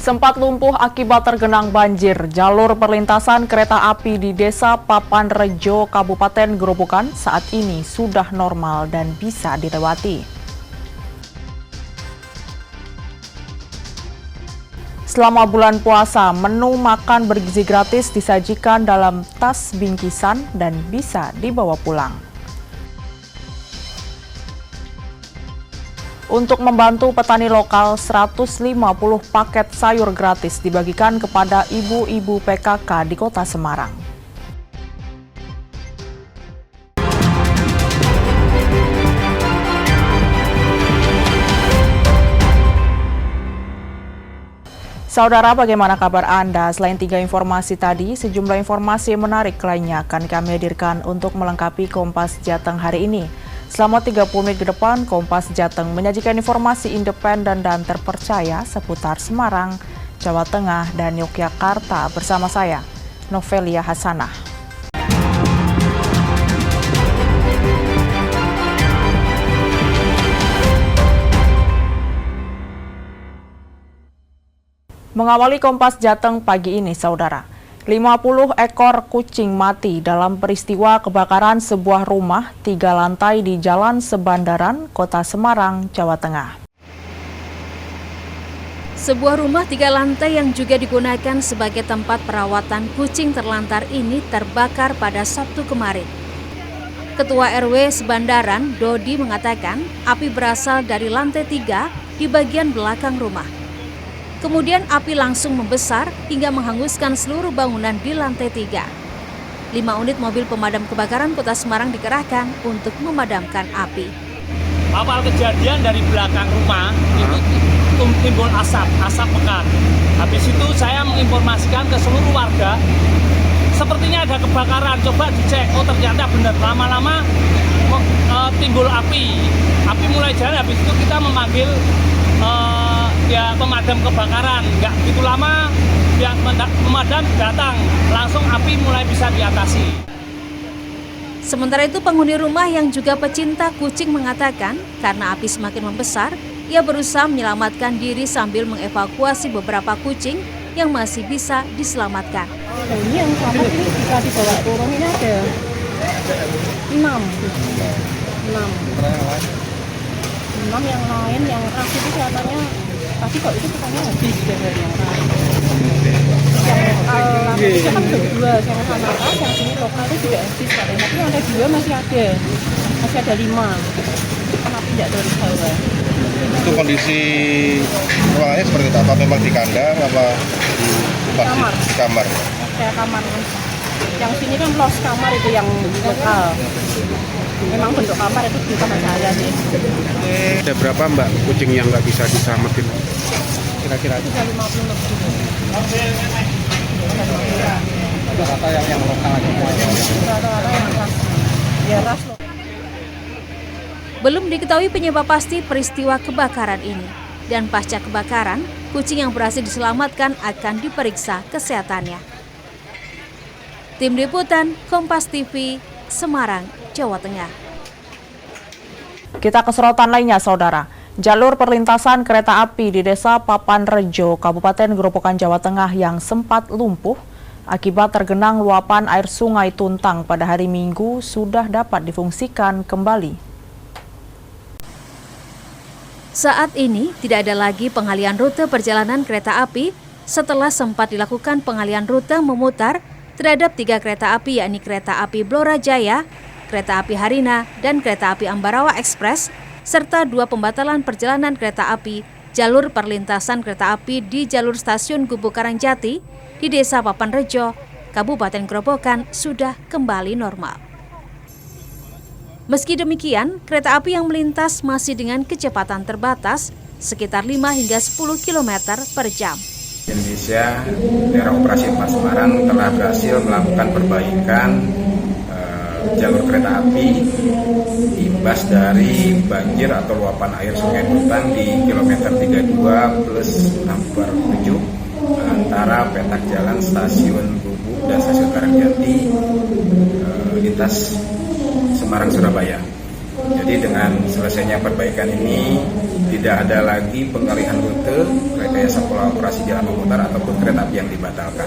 Sempat lumpuh akibat tergenang banjir, jalur perlintasan kereta api di Desa Papanrejo, Kabupaten Grobogan saat ini sudah normal dan bisa dilewati. Selama bulan puasa, menu makan bergizi gratis disajikan dalam tas bingkisan dan bisa dibawa pulang. Untuk membantu petani lokal, 150 paket sayur gratis dibagikan kepada ibu-ibu PKK di Kota Semarang. Saudara, bagaimana kabar Anda? Selain 3 informasi tadi, sejumlah informasi menarik lainnya akan kami hadirkan untuk melengkapi Kompas Jateng hari ini. Selama 30 menit ke depan, Kompas Jateng menyajikan informasi independen dan terpercaya seputar Semarang, Jawa Tengah, dan Yogyakarta bersama saya, Novelia Hasanah. Mengawali Kompas Jateng pagi ini, saudara. 50 ekor kucing mati dalam peristiwa kebakaran sebuah rumah 3 lantai di Jalan Sebandaran, Kota Semarang, Jawa Tengah. Sebuah rumah 3 lantai yang juga digunakan sebagai tempat perawatan kucing terlantar ini terbakar pada Sabtu kemarin. Ketua RW Sebandaran, Dodi, mengatakan api berasal dari lantai 3 di bagian belakang rumah. Kemudian api langsung membesar hingga menghanguskan seluruh bangunan di lantai 3. 5 unit mobil pemadam kebakaran Kota Semarang dikerahkan untuk memadamkan api. Awal kejadian dari belakang rumah itu timbul asap pekat. Habis itu saya menginformasikan ke seluruh warga, sepertinya ada kebakaran, coba dicek. Oh, ternyata benar, lama-lama timbul api. Api mulai jalan, habis itu kita memanggil pemadam kebakaran. Nggak begitu lama pihak pemadam datang, langsung api mulai bisa diatasi. Sementara itu penghuni rumah yang juga pecinta kucing mengatakan karena api semakin membesar, ia berusaha menyelamatkan diri sambil mengevakuasi beberapa kucing yang masih bisa diselamatkan. Ini yang selamat ini bisa dibawa turun, ini ada 6 yang lain, yang ras itu katanya tadi kok itu katanya habis dari yang ras. Yang itu kan berdua, yang sana ras, yang sini lokal itu juga habis katanya. Tapi yang ada 2 masih ada 5. Kenapa tidak dari bawah? Itu kondisi ruangannya seperti apa? Memang di kandang apa di kamar? Kayak kamar. Yang sini kan los kamar itu yang lokal. Memang bentuk kamar itu bukan masalah sih. Ada berapa Mbak kucing yang nggak bisa diselamatin? Kira-kira? 50 lebih. Rata-rata yang lokal aja. Rata-rata yang ras. Ya ras loh. Belum diketahui penyebab pasti peristiwa kebakaran ini. Dan pasca kebakaran, kucing yang berhasil diselamatkan akan diperiksa kesehatannya. Tim Liputan Kompas TV, Semarang, Jawa Tengah. Kita ke sorotan lainnya, saudara. Jalur perlintasan kereta api di Desa Papanrejo, Kabupaten Grobogan, Jawa Tengah yang sempat lumpuh akibat tergenang luapan air Sungai Tuntang pada hari Minggu sudah dapat difungsikan kembali. Saat ini tidak ada lagi pengalian rute perjalanan kereta api setelah sempat dilakukan pengalian rute memutar terhadap 3 kereta api, yakni kereta api Blora Jaya, kereta api Harina, dan kereta api Ambarawa Express, serta 2 pembatalan perjalanan kereta api jalur perlintasan kereta api di jalur stasiun Gubuk Karangjati di Desa Papanrejo, Kabupaten Grobogan sudah kembali normal. Meski demikian, kereta api yang melintas masih dengan kecepatan terbatas sekitar 5 hingga 10 km per jam. Indonesia, daerah operasi 4 Semarang telah berhasil melakukan perbaikan jalur kereta api imbas dari banjir atau luapan air Sungai Tuntang di kilometer 32 plus 67 antara petak jalan stasiun Gubuk dan stasiun Karangjati lintas Semarang Surabaya. Jadi dengan selesainya perbaikan ini tidak ada lagi pengalihan rute, rekayasa pola operasi jalan memutar ataupun kereta api yang dibatalkan.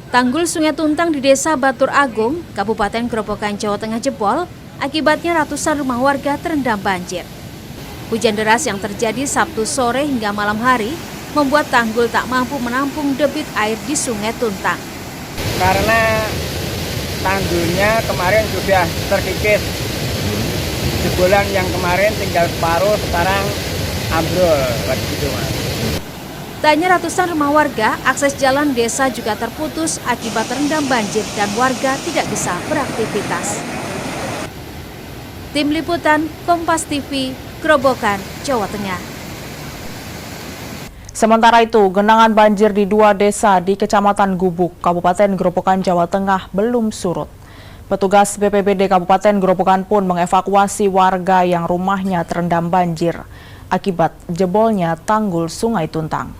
Tanggul Sungai Tuntang di Desa Batur Agung, Kabupaten Grobogan, Jawa Tengah jebol, akibatnya ratusan rumah warga terendam banjir. Hujan deras yang terjadi Sabtu sore hingga malam hari membuat tanggul tak mampu menampung debit air di Sungai Tuntang. Karena tanggulnya kemarin sudah terkikis, jebolan yang kemarin tinggal separuh, sekarang ambrol begitu Mas. Tak hanya ratusan rumah warga, akses jalan desa juga terputus akibat terendam banjir dan warga tidak bisa beraktivitas. Tim Liputan Kompas TV, Grobogan, Jawa Tengah. Sementara itu, genangan banjir di 2 desa di Kecamatan Gubuk, Kabupaten Grobogan, Jawa Tengah belum surut. Petugas BPBD Kabupaten Grobogan pun mengevakuasi warga yang rumahnya terendam banjir akibat jebolnya tanggul Sungai Tuntang.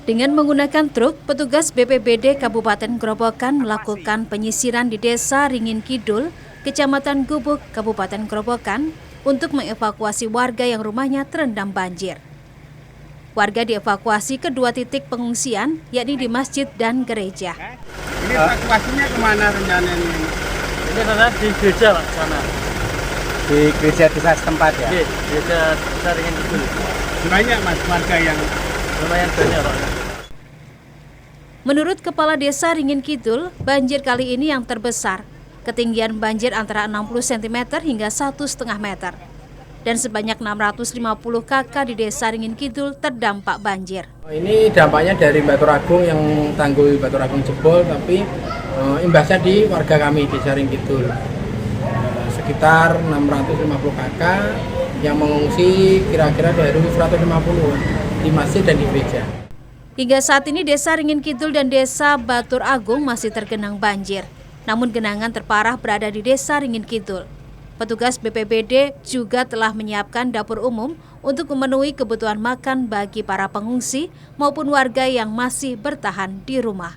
Dengan menggunakan truk, petugas BPBD Kabupaten Grobogan melakukan penyisiran di Desa Ringin Kidul, Kecamatan Gubuk, Kabupaten Grobogan, untuk mengevakuasi warga yang rumahnya terendam banjir. Warga dievakuasi ke 2 titik pengungsian, yakni di masjid dan gereja. Ini evakuasinya kemana rencananya ini? Ini karena di gereja Pak, sana. Di gereja desa setempat ya? Iya, gereja Ringin Kidul. Banyak Mas warga yang Lumayan banyak Pak. Menurut Kepala Desa Ringin Kidul, banjir kali ini yang terbesar. Ketinggian banjir antara 60 cm hingga 1,5 meter. Dan sebanyak 650 KK di Desa Ringin Kidul terdampak banjir. Ini dampaknya dari Batur Agung yang tanggul Batur Agung jebol, tapi imbasnya di warga kami di Desa Ringin Kidul. Sekitar 650 KK yang mengungsi kira-kira dari 150 di masjid dan di gereja. Hingga saat ini Desa Ringin Kidul dan Desa Batur Agung masih tergenang banjir. Namun genangan terparah berada di Desa Ringin Kidul. Petugas BPBD juga telah menyiapkan dapur umum untuk memenuhi kebutuhan makan bagi para pengungsi maupun warga yang masih bertahan di rumah.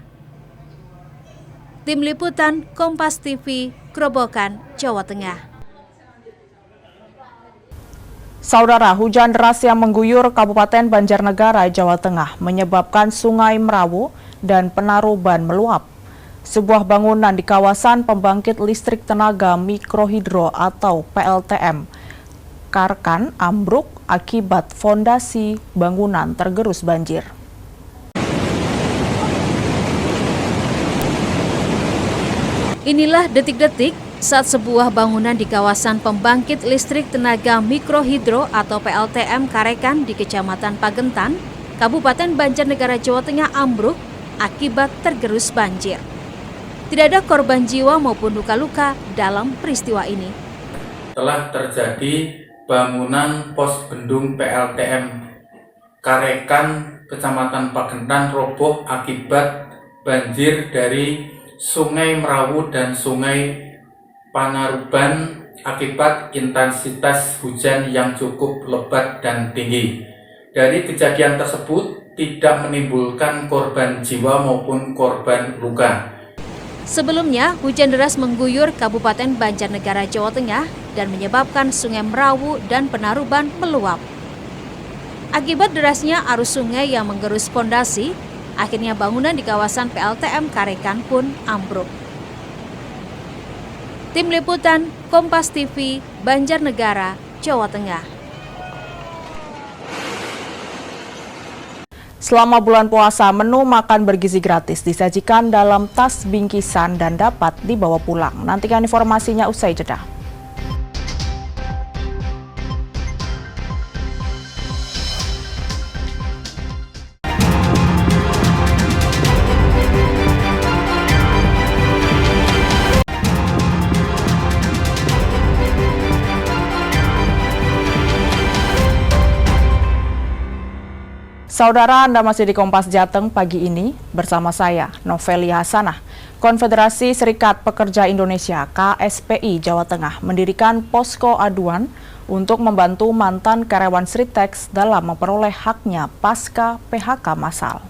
Tim Liputan Kompas TV, Grobogan, Jawa Tengah. Saudara, hujan deras yang mengguyur Kabupaten Banjarnegara, Jawa Tengah menyebabkan Sungai Merawu dan Penaruban meluap. Sebuah bangunan di kawasan pembangkit listrik tenaga mikrohidro atau PLTM Karkan ambruk akibat fondasi bangunan tergerus banjir. Inilah detik-detik saat sebuah bangunan di kawasan pembangkit listrik tenaga mikrohidro atau PLTM Karekan di Kecamatan Pagentan, Kabupaten Banjarnegara, Jawa Tengah ambruk akibat tergerus banjir. Tidak ada korban jiwa maupun luka-luka dalam peristiwa ini. Telah terjadi bangunan pos bendung PLTM Karekan Kecamatan Pagentan roboh akibat banjir dari Sungai Merawu dan Sungai Panaruban akibat intensitas hujan yang cukup lebat dan tinggi. Dari kejadian tersebut tidak menimbulkan korban jiwa maupun korban luka. Sebelumnya, hujan deras mengguyur Kabupaten Banjarnegara, Jawa Tengah dan menyebabkan Sungai Merawu dan Penaruban meluap. Akibat derasnya arus sungai yang menggerus pondasi, akhirnya bangunan di kawasan PLTM Karekan pun ambruk. Tim Liputan Kompas TV, Banjarnegara, Jawa Tengah. Selama bulan puasa, menu makan bergizi gratis disajikan dalam tas bingkisan dan dapat dibawa pulang. Nantikan informasinya usai jeda. Saudara, Anda masih di Kompas Jateng pagi ini bersama saya, Novelia Hasanah. Konfederasi Serikat Pekerja Indonesia KSPI Jawa Tengah mendirikan posko aduan untuk membantu mantan karyawan Sritex dalam memperoleh haknya pasca PHK massal.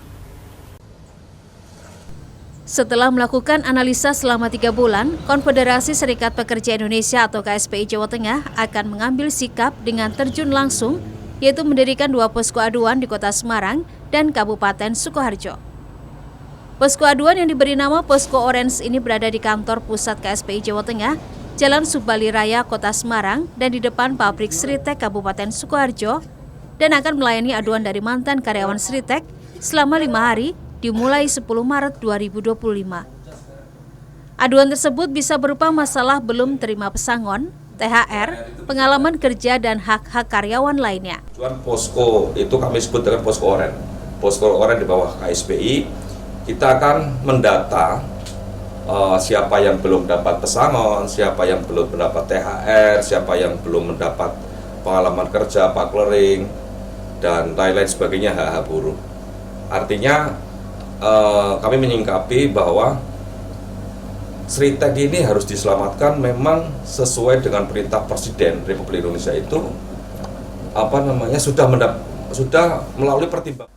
Setelah melakukan analisa selama 3 bulan, Konfederasi Serikat Pekerja Indonesia atau KSPI Jawa Tengah akan mengambil sikap dengan terjun langsung, yaitu mendirikan 2 posko aduan di Kota Semarang dan Kabupaten Sukoharjo. Posko aduan yang diberi nama Posko Orange ini berada di kantor pusat KSPI Jawa Tengah, Jalan Subali Raya, Kota Semarang, dan di depan pabrik Sritek Kabupaten Sukoharjo, dan akan melayani aduan dari mantan karyawan Sritek selama 5 hari dimulai 10 Maret 2025. Aduan tersebut bisa berupa masalah belum terima pesangon, THR, pengalaman kerja, dan hak-hak karyawan lainnya. Tujuan posko itu kami sebut dengan posko oren. Posko oren di bawah KSPI, kita akan mendata siapa yang belum dapat pesangon, siapa yang belum mendapat THR, siapa yang belum mendapat pengalaman kerja, paklering, dan lain-lain sebagainya, hak-hak buruh. Artinya kami menyingkapi bahwa Sritek ini harus diselamatkan memang sesuai dengan perintah Presiden Republik Indonesia itu sudah melalui pertimbangan.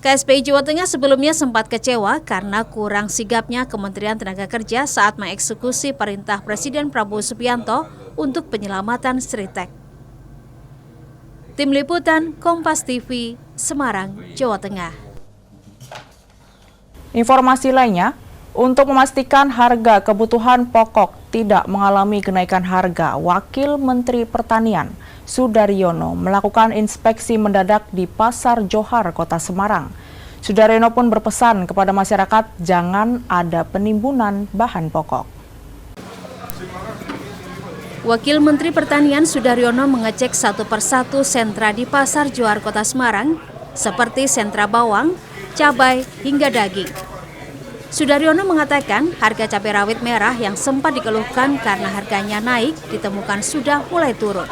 KSPI Jawa Tengah sebelumnya sempat kecewa karena kurang sigapnya Kementerian Tenaga Kerja saat mengeksekusi perintah Presiden Prabowo Subianto untuk penyelamatan Sritek. Tim Liputan Kompas TV, Semarang, Jawa Tengah. Informasi lainnya, untuk memastikan harga kebutuhan pokok tidak mengalami kenaikan harga, Wakil Menteri Pertanian Sudaryono melakukan inspeksi mendadak di Pasar Johar, Kota Semarang. Sudaryono pun berpesan kepada masyarakat jangan ada penimbunan bahan pokok. Wakil Menteri Pertanian Sudaryono mengecek satu persatu sentra di Pasar Johar, Kota Semarang, seperti sentra bawang, cabai, hingga daging. Sudaryono mengatakan harga cabai rawit merah yang sempat dikeluhkan karena harganya naik ditemukan sudah mulai turun.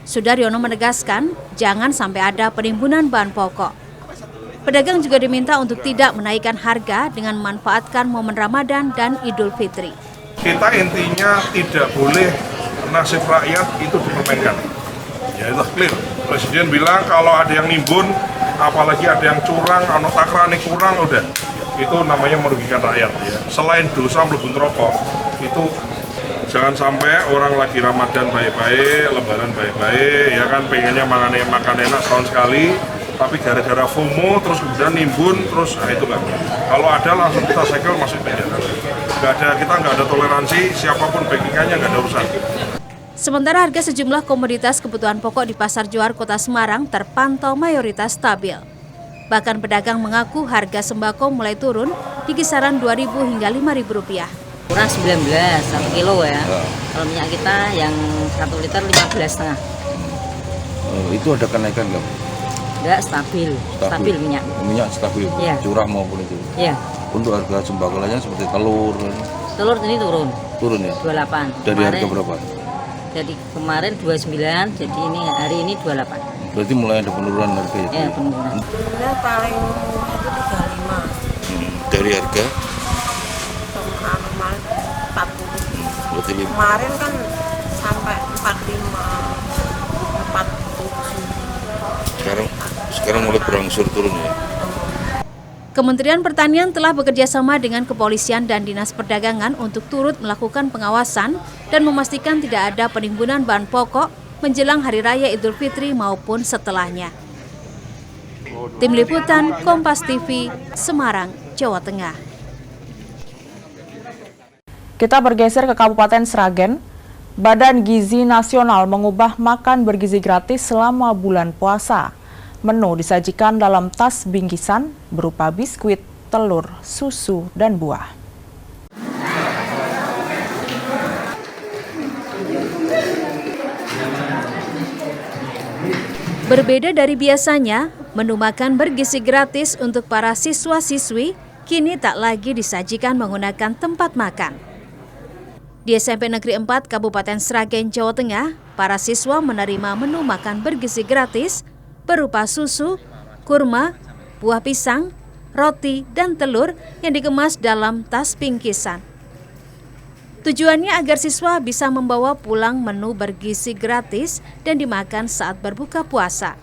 Sudaryono menegaskan jangan sampai ada penimbunan bahan pokok. Pedagang juga diminta untuk tidak menaikkan harga dengan memanfaatkan momen Ramadan dan Idul Fitri. Kita intinya tidak boleh nasib rakyat itu dipermainkan. Ya itu clear. Presiden bilang kalau ada yang nimbun, apalagi ada yang curang, takrane kurang, udah itu namanya merugikan rakyat. Ya. Selain dosa mlebu neraka, itu jangan sampai orang lagi Ramadan baik-baik, Lebaran baik-baik, ya kan pengennya makan enak setahun sekali, tapi gara-gara FOMO terus kemudian nimbun terus, nah itu kan. Kalau ada langsung kita segel masuk penjara. Kita nggak ada toleransi, siapapun backingannya nggak ada urusan. Sementara harga sejumlah komoditas kebutuhan pokok di Pasar Johar, Kota Semarang terpantau mayoritas stabil. Bahkan pedagang mengaku harga sembako mulai turun di kisaran Rp2.000 hingga Rp5.000. Kurang 19 1 kilo ya. Kalau minyak kita yang 1 liter 15,5. Itu ada kenaikan nggak? Enggak, stabil minyak. Minyak stabil, ya. Curah maupun itu. Iya. Untuk harga sembako lainnya seperti telur. Telur ini turun. Turun ya? 28. Dari harga berapa? Jadi kemarin 29, jadi ini hari ini 28. Berarti mulai ada penurunan harga ya? Iya, penurunan. Paling itu 35. Dari harga? Normal 40. Berarti Kemarin kan sampai 45, 47. Sekarang mulai berangsur turun ya? Kementerian Pertanian telah bekerjasama dengan Kepolisian dan Dinas Perdagangan untuk turut melakukan pengawasan dan memastikan tidak ada penimbunan bahan pokok menjelang Hari Raya Idul Fitri maupun setelahnya. Tim Liputan Kompas TV, Semarang, Jawa Tengah. Kita bergeser ke Kabupaten Sragen. Badan Gizi Nasional mengubah makan bergizi gratis selama bulan puasa. Menu disajikan dalam tas bingkisan berupa biskuit, telur, susu, dan buah. Berbeda dari biasanya, menu makan bergizi gratis untuk para siswa-siswi kini tak lagi disajikan menggunakan tempat makan. Di SMP Negeri 4 Kabupaten Sragen, Jawa Tengah, para siswa menerima menu makan bergizi gratis berupa susu, kurma, buah pisang, roti, dan telur yang dikemas dalam tas bingkisan. Tujuannya agar siswa bisa membawa pulang menu bergizi gratis dan dimakan saat berbuka puasa.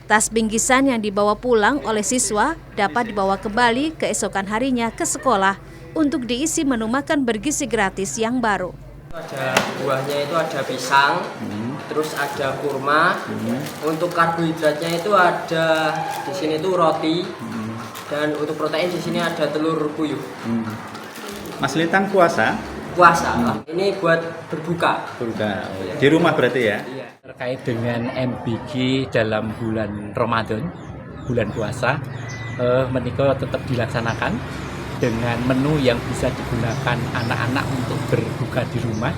Tas bingkisan yang dibawa pulang oleh siswa dapat dibawa kembali keesokan harinya ke sekolah untuk diisi menu makan bergizi gratis yang baru. Ada buahnya itu ada pisang, terus ada kurma. Untuk karbohidratnya itu ada di sini tuh roti, dan untuk protein di sini ada telur puyuh. Mas Litang puasa? Puasa. Ini buat berbuka. Berbuka. Oh, ya. Di rumah berarti ya? Iya. Terkait dengan MBG dalam bulan Ramadan, bulan puasa, menika tetap dilaksanakan dengan menu yang bisa digunakan anak-anak untuk berbuka di rumah.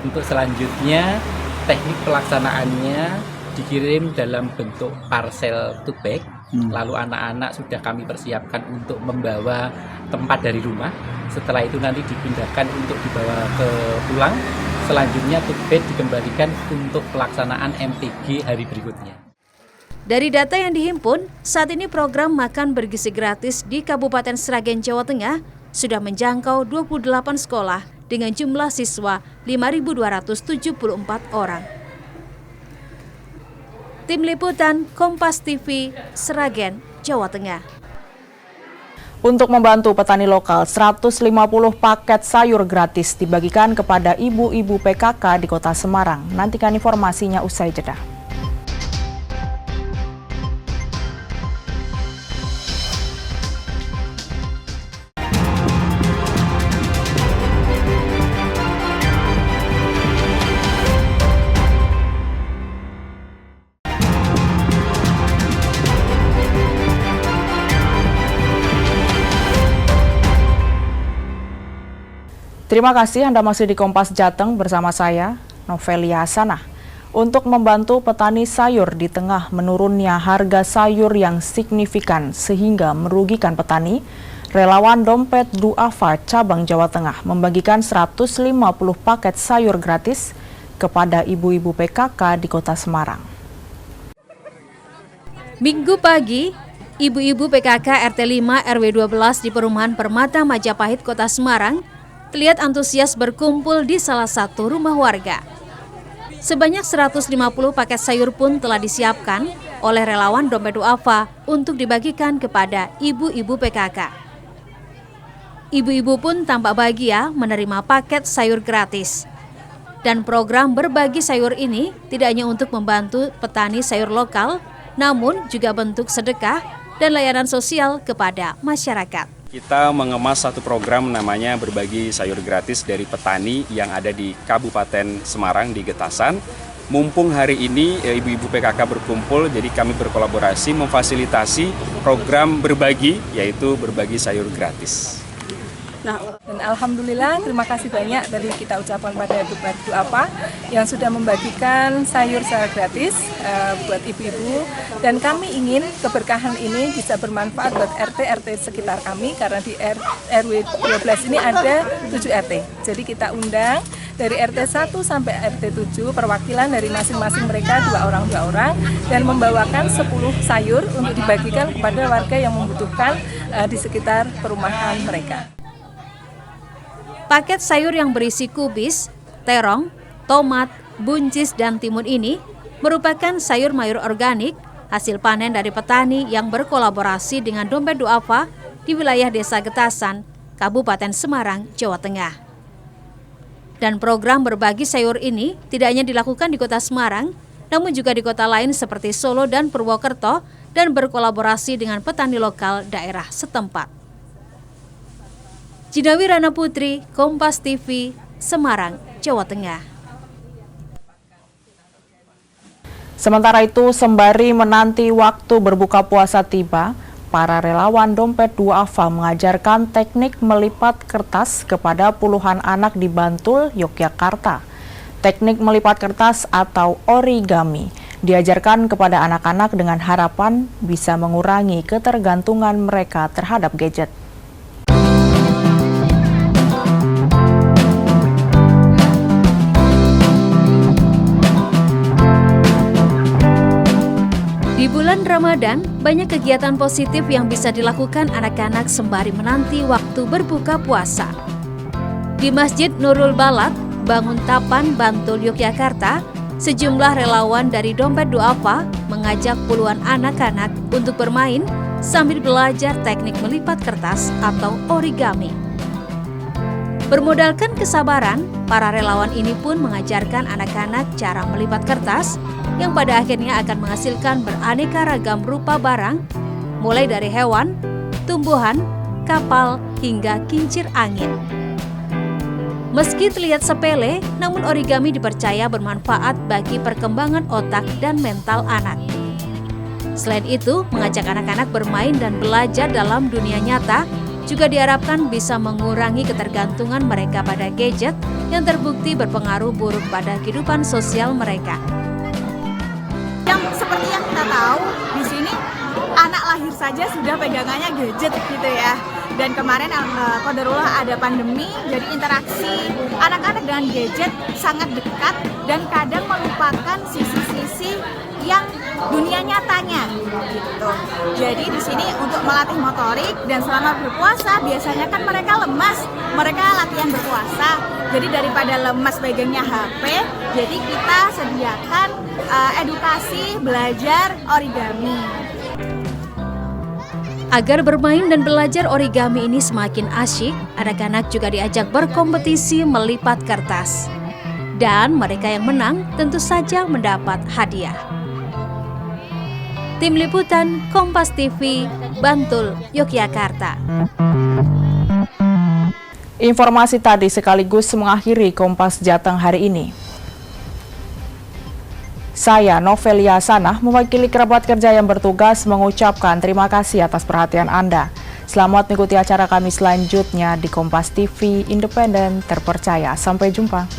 Untuk selanjutnya, teknik pelaksanaannya dikirim dalam bentuk parcel tote bag. Lalu anak-anak sudah kami persiapkan untuk membawa tempat dari rumah. Setelah itu nanti dipindahkan untuk dibawa ke pulang. Selanjutnya tote bag dikembalikan untuk pelaksanaan MTG hari berikutnya. Dari data yang dihimpun, saat ini program makan bergizi gratis di Kabupaten Sragen, Jawa Tengah sudah menjangkau 28 sekolah dengan jumlah siswa 5.274 orang. Tim Liputan Kompas TV, Sragen, Jawa Tengah. Untuk membantu petani lokal, 150 paket sayur gratis dibagikan kepada ibu-ibu PKK di Kota Semarang. Nantikan informasinya usai jeda. Terima kasih Anda masih di Kompas Jateng bersama saya, Novelia Hasanah. Untuk membantu petani sayur di tengah menurunnya harga sayur yang signifikan sehingga merugikan petani, relawan Dompet Duafa Cabang Jawa Tengah membagikan 150 paket sayur gratis kepada ibu-ibu PKK di Kota Semarang. Minggu pagi, ibu-ibu PKK RT 5 RW 12 di Perumahan Permata Majapahit, Kota Semarang terlihat antusias berkumpul di salah satu rumah warga. Sebanyak 150 paket sayur pun telah disiapkan oleh relawan Dompet Duafa untuk dibagikan kepada ibu-ibu PKK. Ibu-ibu pun tampak bahagia menerima paket sayur gratis. Dan program berbagi sayur ini tidak hanya untuk membantu petani sayur lokal, namun juga bentuk sedekah dan layanan sosial kepada masyarakat. Kita mengemas satu program namanya berbagi sayur gratis dari petani yang ada di Kabupaten Semarang di Getasan. Mumpung hari ini ibu-ibu PKK berkumpul, jadi kami berkolaborasi memfasilitasi program berbagi, yaitu berbagi sayur gratis. Nah, dan alhamdulillah terima kasih banyak dari kita ucapkan pada Dompet Duafa yang sudah membagikan sayur secara gratis buat ibu-ibu, dan kami ingin keberkahan ini bisa bermanfaat buat RT sekitar kami karena di RW 12 ini ada 7 RT. Jadi kita undang dari RT 1 sampai RT 7 perwakilan dari masing-masing mereka 2 orang dan membawakan 10 sayur untuk dibagikan kepada warga yang membutuhkan di sekitar perumahan mereka. Paket sayur yang berisi kubis, terong, tomat, buncis, dan timun ini merupakan sayur mayur organik hasil panen dari petani yang berkolaborasi dengan Dompet Duafa di wilayah Desa Getasan, Kabupaten Semarang, Jawa Tengah. Dan program berbagi sayur ini tidak hanya dilakukan di Kota Semarang, namun juga di kota lain seperti Solo dan Purwokerto dan berkolaborasi dengan petani lokal daerah setempat. Jinawi Rana Putri, Kompas TV, Semarang, Jawa Tengah. Sementara itu, sembari menanti waktu berbuka puasa tiba, para relawan Dompet Duafa mengajarkan teknik melipat kertas kepada puluhan anak di Bantul, Yogyakarta. Teknik melipat kertas atau origami diajarkan kepada anak-anak dengan harapan bisa mengurangi ketergantungan mereka terhadap gadget. Di bulan Ramadan, banyak kegiatan positif yang bisa dilakukan anak-anak sembari menanti waktu berbuka puasa. Di Masjid Nurul Balad, Banguntapan, Bantul, Yogyakarta, sejumlah relawan dari Dompet Duafa mengajak puluhan anak-anak untuk bermain sambil belajar teknik melipat kertas atau origami. Bermodalkan kesabaran, para relawan ini pun mengajarkan anak-anak cara melipat kertas yang pada akhirnya akan menghasilkan beraneka ragam rupa barang, mulai dari hewan, tumbuhan, kapal, hingga kincir angin. Meski terlihat sepele, namun origami dipercaya bermanfaat bagi perkembangan otak dan mental anak. Selain itu, mengajak anak-anak bermain dan belajar dalam dunia nyata juga diharapkan bisa mengurangi ketergantungan mereka pada gadget yang terbukti berpengaruh buruk pada kehidupan sosial mereka. Seperti yang kita tahu, di sini anak lahir saja sudah pegangannya gadget gitu ya. Dan kemarin qadarullah ada pandemi, jadi interaksi anak-anak dengan gadget sangat dekat dan kadang melupakan sisi-sisi yang dunia nyatanya gitu. Jadi di sini untuk melatih motorik dan selama berpuasa biasanya kan mereka lemas, mereka latihan berpuasa. Jadi daripada lemas pegangnya HP, jadi kita sediakan edukasi belajar origami. Agar bermain dan belajar origami ini semakin asyik, anak-anak juga diajak berkompetisi melipat kertas. Dan mereka yang menang tentu saja mendapat hadiah. Tim Liputan Kompas TV, Bantul, Yogyakarta. Informasi tadi sekaligus mengakhiri Kompas Jateng hari ini. Saya, Novelia Sanah, mewakili kerabat kerja yang bertugas mengucapkan terima kasih atas perhatian Anda. Selamat mengikuti acara kami selanjutnya di Kompas TV Independen Terpercaya. Sampai jumpa.